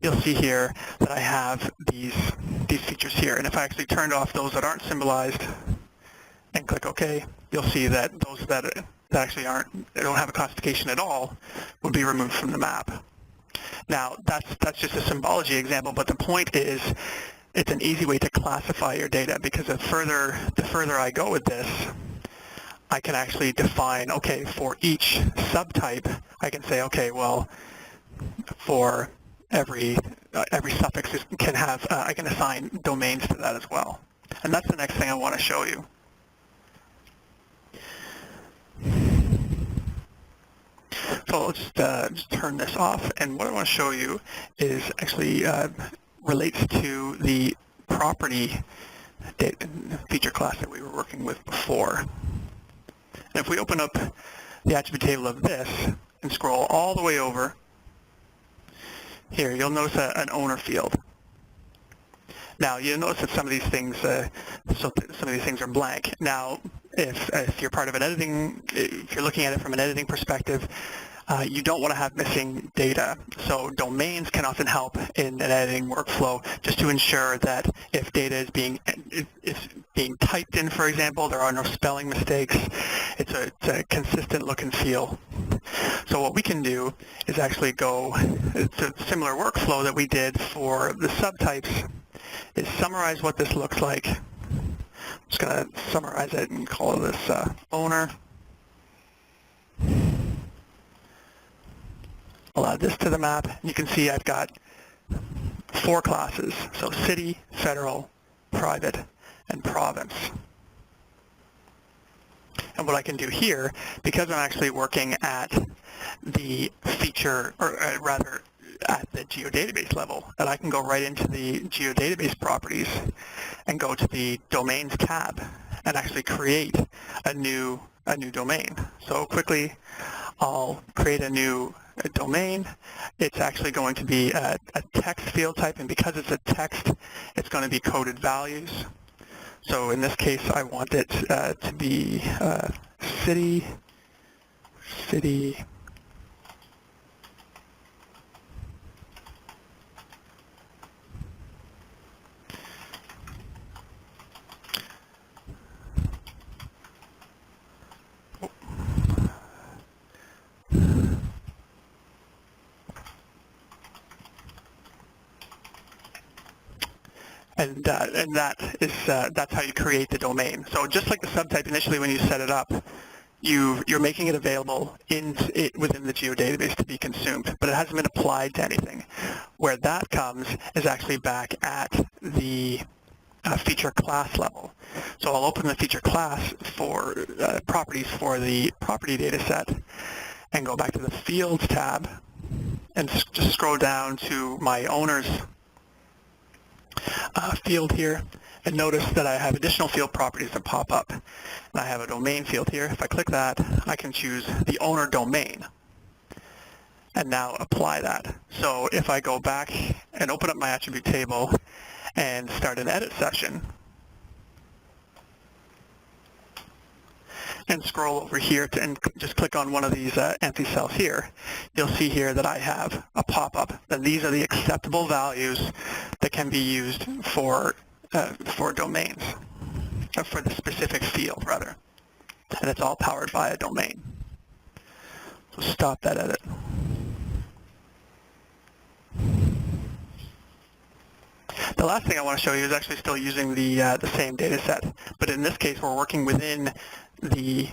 Speaker 1: you'll see here that I have these features here. And if I actually turned off those that aren't symbolized and click OK, you'll see that those that actually don't have a classification at all would be removed from the map. Now that's just a symbology example, but the point is it's an easy way to classify your data, because the further I go with this, I can actually define, okay, for each subtype, I can say, okay, well, for every suffix can have, I can assign domains to that as well. And that's the next thing I want to show you. So I'll just turn this off, and what I want to show you is actually relates to the property feature class that we were working with before. And if we open up the attribute table of this and scroll all the way over, here you'll notice an owner field. Now you'll notice that some of these things, are blank. Now, if you're part of an editing, if you're looking at it from an editing perspective, you don't want to have missing data. So domains can often help in an editing workflow, just to ensure that if data is being typed in, for example, there are no spelling mistakes. It's a consistent look and feel. So what we can do is actually it's a similar workflow that we did for the subtypes, is summarize what this looks like. I'm just going to summarize it and call this owner. I'll add this to the map, and you can see I've got 4 classes, so city, federal, private, and province. And what I can do here, because I'm actually working at the feature, or rather at the geodatabase level, that I can go right into the geodatabase properties and go to the domains tab and actually create a new domain. So quickly, I'll create a new domain. It's actually going to be a text field type, and because it's a text, it's going to be coded values. So in this case, I want it to be city, and that's how you create the domain. So just like the subtype initially, when you set it up, you're making it available within the geodatabase to be consumed, but it hasn't been applied to anything. Where that comes is actually back at the feature class level. So I'll open the feature class for properties for the property data set and go back to the Fields tab and just scroll down to my owners field here, and notice that I have additional field properties that pop up. And I have a domain field here. If I click that, I can choose the owner domain and now apply that. So if I go back and open up my attribute table and start an edit session and scroll over here and just click on one of these empty cells here, you'll see here that I have a pop-up. And these are the acceptable values that can be used for for domains, for the specific field rather, and it's all powered by a domain. So stop that edit. The last thing I want to show you is actually still using the same data set, but in this case we're working within the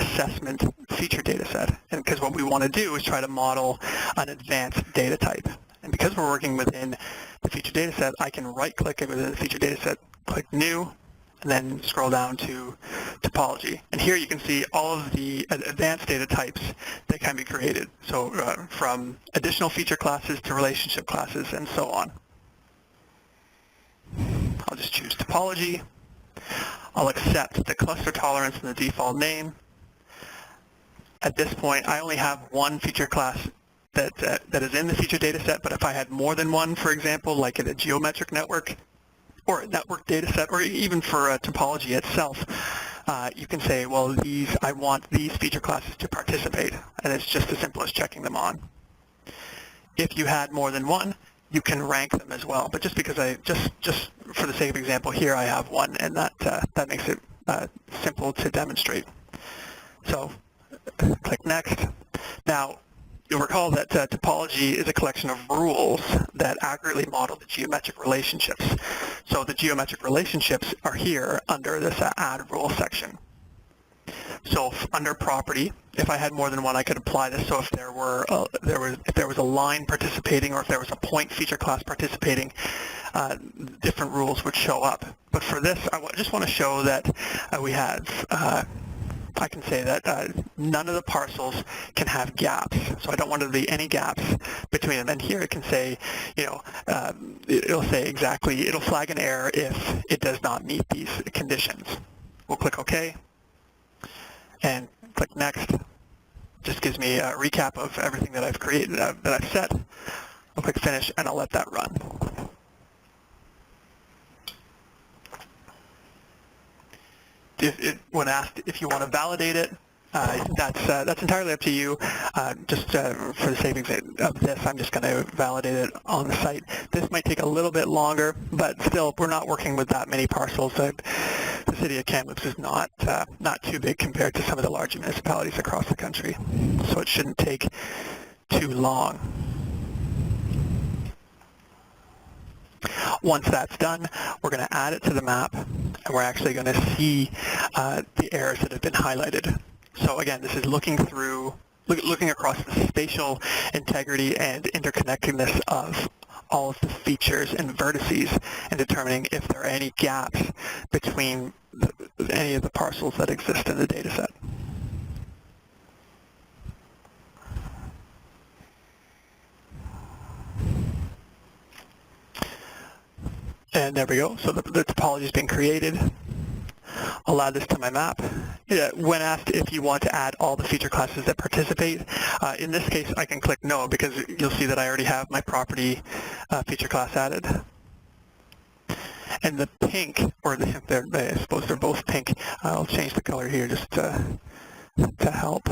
Speaker 1: assessment feature data set, and because what we want to do is try to model an advanced data type. And because we're working within the feature data set, I can right-click it within the feature data set, click New, and then scroll down to topology. And here you can see all of the advanced data types that can be created. So from additional feature classes to relationship classes and so on. I'll just choose topology. I'll accept the cluster tolerance and the default name. At this point, I only have one feature class that is in the feature data set, but if I had more than one, for example, like in a geometric network or a network data set, or even for a topology itself, you can say, well, I want these feature classes to participate, and it's just as simple as checking them on. If you had more than one, you can rank them as well, but just because just for the sake of example here, I have one, and that makes it simple to demonstrate. So click Next. Now, you'll recall that topology is a collection of rules that accurately model the geometric relationships. So the geometric relationships are here under this Add Rule section. So under Property, if I had more than one, I could apply this. So if there was a line participating, or if there was a point feature class participating, different rules would show up. But for this, I just want to show that we have. I can say that none of the parcels can have gaps, so I don't want there to be any gaps between them. And here it can say, it'll say exactly, it'll flag an error if it does not meet these conditions. We'll click OK, and click Next. Just gives me a recap of everything that I've created, that I've set. I'll click Finish, and I'll let that run. When asked if you want to validate it, that's entirely up to you. Just for the sake of this, I'm just going to validate it on the site. This might take a little bit longer, but still, we're not working with that many parcels. The city of Kamloops is not too big compared to some of the large municipalities across the country, so it shouldn't take too long. Once that's done, we're going to add it to the map, and we're actually going to see the errors that have been highlighted. So again, this is looking across the spatial integrity and interconnectedness of all of the features and vertices, and determining if there are any gaps between any of the parcels that exist in the data set. And there we go. So the topology has been created. I'll add this to my map. When asked if you want to add all the feature classes that participate, in this case I can click No, because you'll see that I already have my property feature class added. And the pink, or I suppose they're both pink. I'll change the color here just to help.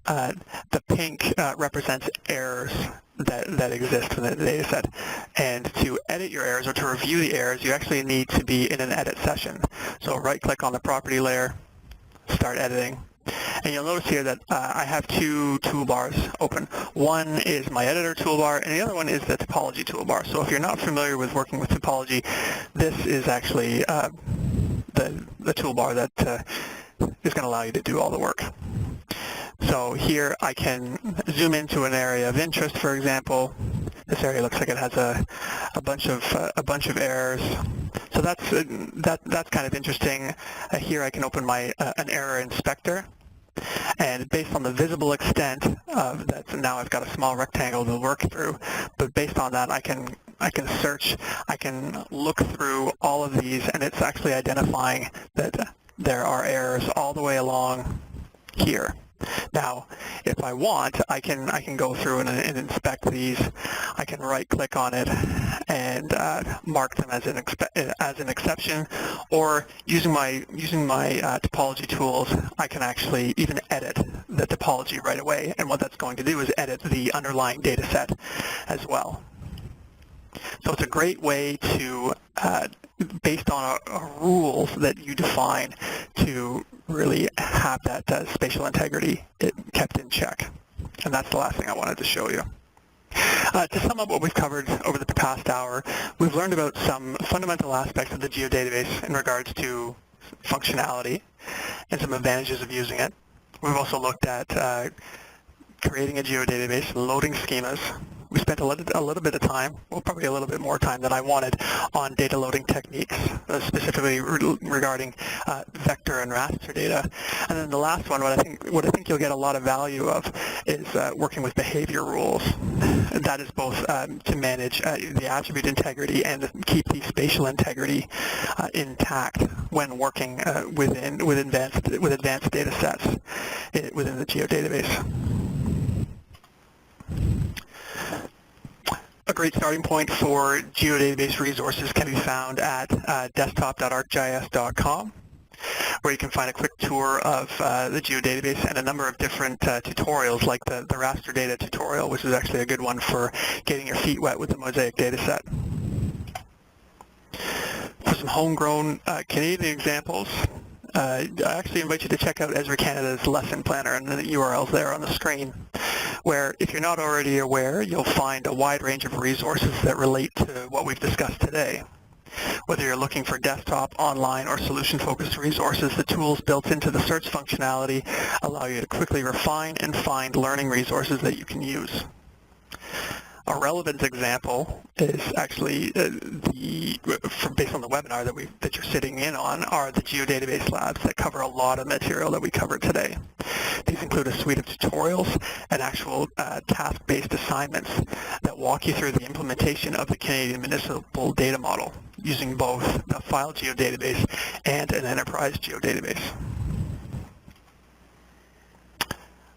Speaker 1: The pink represents errors that exist in the data set. And to edit your errors, or to review the errors, you actually need to be in an edit session. So right-click on the property layer, start editing. And you'll notice here that I have two toolbars open. One is my editor toolbar, and the other one is the topology toolbar. So if you're not familiar with working with topology, this is actually the toolbar that is going to allow you to do all the work. So here I can zoom into an area of interest, for example. This area looks like it has a bunch of errors. So that's kind of interesting. Here I can open an error inspector, and based on the visible extent of that, so now I've got a small rectangle to work through. But based on that, I can search, I can look through all of these, and it's actually identifying that there are errors all the way along here. Now, if I want, I can go through and inspect these. I can right-click on it and mark them as an exception, or using my topology tools, I can actually even edit the topology right away. And what that's going to do is edit the underlying data set as well. So So it's a great way to, based on rules that you define, to really have that spatial integrity kept in check. And that's the last thing I wanted to show you. To sum up what we've covered over the past hour, we've learned about some fundamental aspects of the geodatabase in regards to functionality and some advantages of using it. We've also looked at creating a geodatabase, loading schemas. We spent a little bit of time, well, probably a little bit more time than I wanted, on data loading techniques, specifically regarding vector and raster data. And then the last one, what I think you'll get a lot of value of, is working with behavior rules. And that is both to manage the attribute integrity and keep the spatial integrity intact when working with advanced data sets within the geodatabase. A great starting point for geodatabase resources can be found at desktop.arcgis.com, where you can find a quick tour of the geodatabase and a number of different tutorials, like the raster data tutorial, which is actually a good one for getting your feet wet with the Mosaic dataset. For some homegrown Canadian examples, I actually invite you to check out Esri Canada's lesson planner, and the URL's there on the screen, where, if you're not already aware, you'll find a wide range of resources that relate to what we've discussed today. Whether you're looking for desktop, online, or solution-focused resources, the tools built into the search functionality allow you to quickly refine and find learning resources that you can use. A relevant example is actually based on the webinar that you're sitting in on, are the Geodatabase labs that cover a lot of material that we covered today. These include a suite of tutorials and actual task-based assignments that walk you through the implementation of the Canadian Municipal Data Model using both a file geodatabase and an enterprise geodatabase.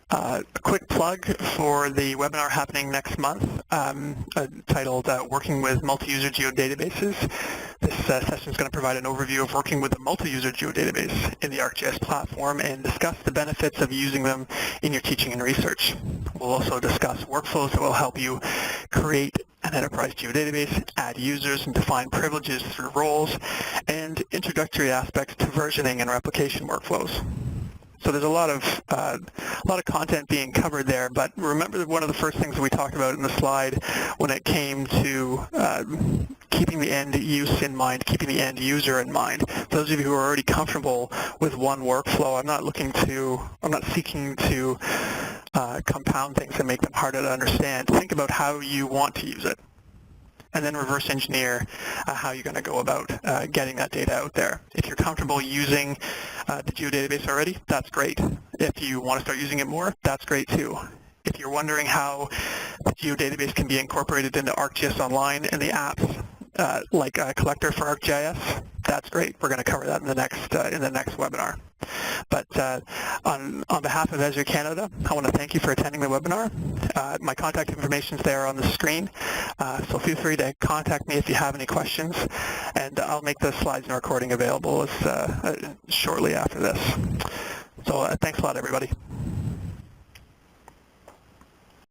Speaker 1: A quick plug for the webinar happening next month, titled Working with Multi-User Geodatabases. This session is going to provide an overview of working with a multi-user geodatabase in the ArcGIS platform and discuss the benefits of using them in your teaching and research. We'll also discuss workflows that will help you create an enterprise geodatabase, add users, and define privileges through roles, and introductory aspects to versioning and replication workflows. So there's a lot of content being covered there, but remember one of the first things we talked about in the slide when it came to keeping the end use in mind, keeping the end user in mind. For those of you who are already comfortable with one workflow, I'm not seeking to compound things and make them harder to understand. Think about how you want to use it, and then reverse engineer how you're going to go about getting that data out there. If you're comfortable using the geodatabase already, that's great. If you want to start using it more, that's great too. If you're wondering how the geodatabase can be incorporated into ArcGIS Online and the apps, like a collector for ArcGIS, that's great. We're going to cover that in the next webinar. But on behalf of Esri Canada, I want to thank you for attending the webinar. My contact information is there on the screen, so feel free to contact me if you have any questions, and I'll make the slides and recording available shortly after this. So thanks a lot, everybody.